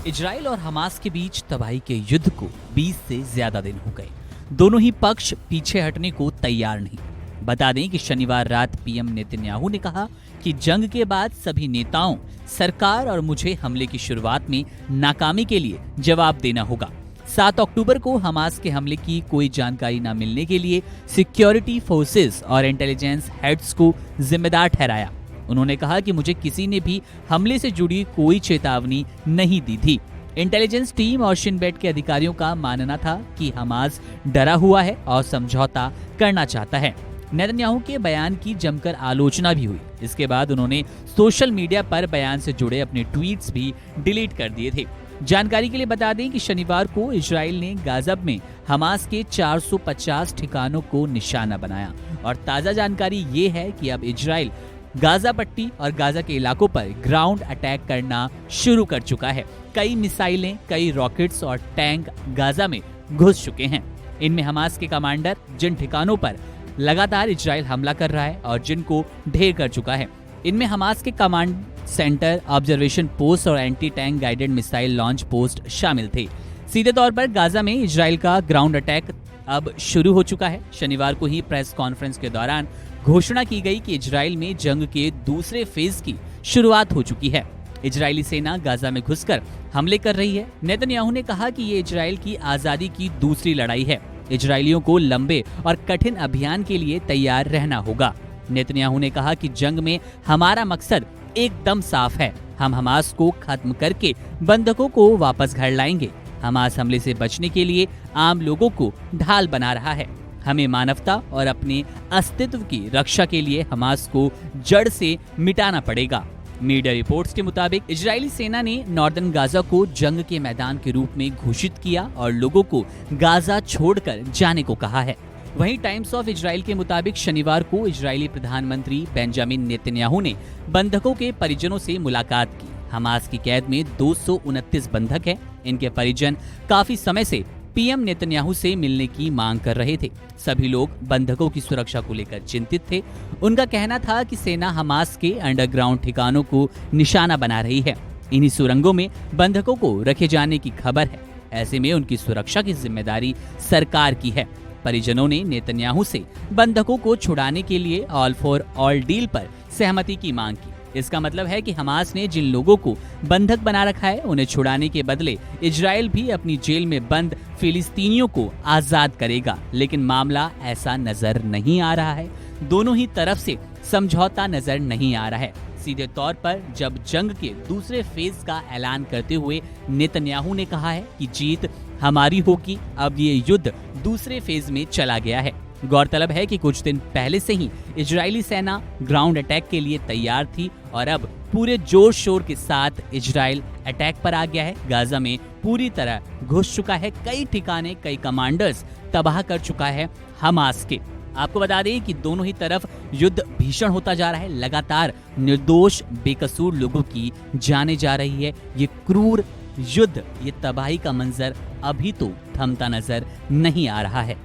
Israel और Hamas के बीच तबाही के युद्ध को 20 से ज्यादा दिन हो गए। दोनों ही पक्ष पीछे हटने को तैयार नहीं। बता दें कि शनिवार रात पीएम नेतन्याहू ने कहा कि जंग के बाद सभी नेताओं, सरकार और मुझे हमले की शुरुआत में नाकामी के लिए जवाब देना होगा। 7 अक्टूबर को हमास के हमले की कोई जानकारी न मिलने के लिए सिक्योरिटी फोर्सेस और इंटेलिजेंस हेड्स को जिम्मेदार ठहराया। उन्होंने कहा कि मुझे किसी ने भी हमले से जुड़ी कोई चेतावनी नहीं दी थी। इंटेलिजेंस टीम और शिन बेट के अधिकारियों का मानना था कि हमास डरा हुआ है और समझौता करना चाहता है। नेतन्याहू के बयान की जमकर आलोचना भी हुई। इसके बाद उन्होंने सोशल मीडिया पर बयान से जुड़े अपने ट्वीट्स भी डिलीट कर दिए थे। जानकारी के लिए बता दें कि शनिवार को इजराइल ने गाजा में हमास के 450 ठिकानों को निशाना बनाया और ताजा जानकारी ये है कि अब इजराइल गाजा पट्टी और गाजा के इलाकों पर ग्राउंड अटैक करना शुरू कर चुका है। कई मिसाइलें, कई रॉकेट्स और टैंक गाजा में घुस चुके हैं। इनमें हमास के कमांडर जिन ठिकानों पर लगातार इजराइल हमला कर रहा है और जिनको ढेर कर चुका है, इनमें हमास के कमांड सेंटर, ऑब्जर्वेशन पोस्ट और anti tank guided missile launch post शामिल थे। सीधे तौर पर गाजा में इजराइल का ग्राउंड अटैक अब शुरू हो चुका है। शनिवार को ही प्रेस कॉन्फ्रेंस के दौरान घोषणा की गई कि इजराइल में जंग के दूसरे फेज की शुरुआत हो चुकी है। इजरायली सेना गाजा में घुसकर हमले कर रही है। नेतन्याहू ने कहा कि ये इजराइल की आजादी की दूसरी लड़ाई है। इजरायलियों को लंबे और कठिन अभियान के लिए तैयार रहना होगा। नेतन्याहू ने कहा कि जंग में हमारा मकसद एकदम साफ है। हम हमास को खत्म करके बंधकों को वापस घर लाएंगे। हमास हमले से बचने के लिए आम लोगों को ढाल बना रहा है। हमें मानवता और अपने अस्तित्व की रक्षा के लिए हमास को जड़ से मिटाना पड़ेगा। मीडिया रिपोर्ट्स के मुताबिक इजरायली सेना ने नॉर्दर्न गाजा को जंग के मैदान के रूप में घोषित किया और लोगों को गाजा छोड़कर जाने को कहा है। वहीं टाइम्स ऑफ इजराइल के मुताबिक शनिवार को इजरायली प्रधानमंत्री बेंजामिन नेतन्याहू ने बंधकों के परिजनों से मुलाकात की। हमास की कैद में 229 बंधक हैं। इनके परिजन काफी समय से पीएम नेतन्याहू से मिलने की मांग कर रहे थे। सभी लोग बंधकों की सुरक्षा को लेकर चिंतित थे। उनका कहना था कि सेना हमास के अंडरग्राउंड ठिकानों को निशाना बना रही है। इन्हीं सुरंगों में बंधकों को रखे जाने की खबर है। ऐसे में उनकी सुरक्षा की जिम्मेदारी सरकार की है। परिजनों ने नेतन्याहू से बंधकों को छुड़ाने के लिए ऑल फॉर ऑल डील पर सहमति की मांग की। इसका मतलब है कि हमास ने जिन लोगों को बंधक बना रखा है उन्हें छुड़ाने के बदले इजराइल भी अपनी जेल में बंद फिलिस्तीनियों को आजाद करेगा। लेकिन मामला ऐसा नजर नहीं आ रहा है। दोनों ही तरफ से समझौता नजर नहीं आ रहा है। सीधे तौर पर जब जंग के दूसरे फेज का ऐलान करते हुए नेतन्याहू ने कहा है कि जीत हमारी होगी। अब ये युद्ध दूसरे फेज में चला गया है। गौरतलब है कि कुछ दिन पहले से ही इजरायली सेना ग्राउंड अटैक के लिए तैयार थी और अब पूरे जोर शोर के साथ इजराइल अटैक पर आ गया है। गाजा में पूरी तरह घुस चुका है। कई ठिकाने, कई कमांडर्स तबाह कर चुका है हमास के। आपको बता दें कि दोनों ही तरफ युद्ध भीषण होता जा रहा है। लगातार निर्दोष बेकसूर लोगों की जाने जा रही है। ये क्रूर युद्ध, ये तबाही का मंजर अभी तो थमता नजर नहीं आ रहा है।